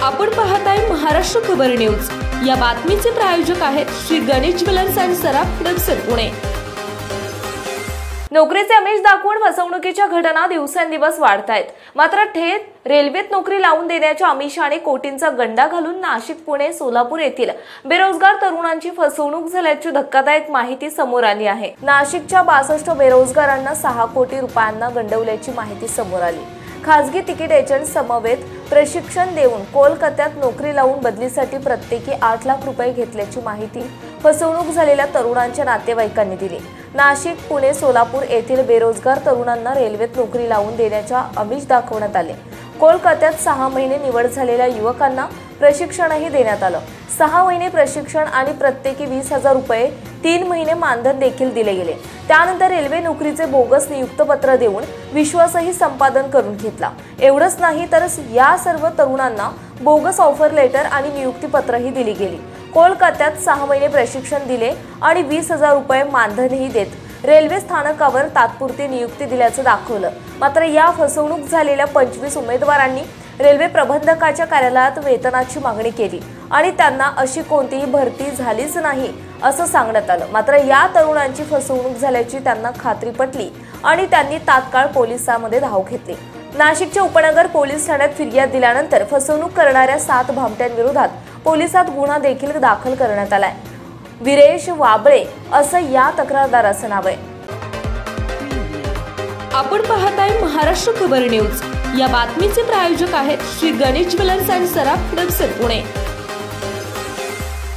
आपण पाहताय महाराष्ट्र खबर न्यूज। या बातमीचे प्रायोजक आहेत श्री गणेश ज्वेलर्स अँड सराफ दक्षिण पुणे। नोकरीचे आमिष दाखवून फसवणुकीच्या घटना दिवसेंदिवस वाढत आहेत। मात्र थेट रेल्वेत नोकरी लावून देण्याच्या आमिषाने कोटींचा गंडा घालून नाशिक, पुणे, सोलापूर येथील बेरोजगार तरुणांची फसवणूक झाल्याची धक्कादायक माहिती समोर आली आहे। नाशिकच्या 62 बेरोजगारांना 6 कोटी रुपयांना गंडवल्याची माहिती समोर आली। खासगी तिकीट एजंट समवेत प्रशिक्षण देऊन कोलकात्यात नोकरी लावून बदलीसाठी प्रत्येकी 8 लाख रुपये घेतल्याची माहिती फसवणूक झालेल्या तरुणांच्या नातेवाईकांनी दिली। नाशिक, पुणे, सोलापूर येथील बेरोजगार तरुणांना रेल्वेत नोकरी लावून देण्याच्या आमिष दाखवण्यात आले। कोलकात्यात 6 महिने निवड झालेल्या युवकांना प्रशिक्षणही देण्यात आलं। 6 महिने प्रशिक्षण आणि प्रत्येकी 20,000 रुपये 3 महिने मानधन देखील दिले गेले। त्यानंतर रेल्वे नोकरीचे बोगस नियुक्तपत्र देऊन विश्वासही संपादन करून घेतला। एवढंच नाही तर या सर्व तरुणांना बोगस ऑफर लेटर आणि नियुक्तीपत्रही दिली गेली। कोलकात्यात 6 महिने प्रशिक्षण दिले आणि 20,000 रुपये मानधनही देत रेल्वे स्थानकावर तात्पुरती नियुक्ती दिल्याचं दाखवलं। मात्र या फसवणूक झालेल्या 25 उमेदवारांनी रेल्वे प्रबंधकाच्या कार्यालयात वेतनाची मागणी केली आणि त्यांना अशी कोणतीही भरती झालीच नाही असं सांगण्यात आलं। मात्र या तरुणांची फसवणूक झाल्याची त्यांना खात्री पटली आणि त्यांनी तात्काळ पोलिसांमध्ये धाव घेतली। नाशिकच्या उपनगर पोलीस ठाण्यात फिर्याद दिल्यानंतर फसवणूक करणाऱ्या 7 भामट्यांविरोधात पोलिसात गुन्हा देखील दाखल करण्यात आलाय। विरेश वाबळे असं या तक्रारदाराचं नाव आहे। आपण पाहताय महाराष्ट्र खबर न्यूज। या बातमीचे प्रायोजक आहेत श्री गणेश ज्वेलर्स अँड सराफ दक्षिण पुणे।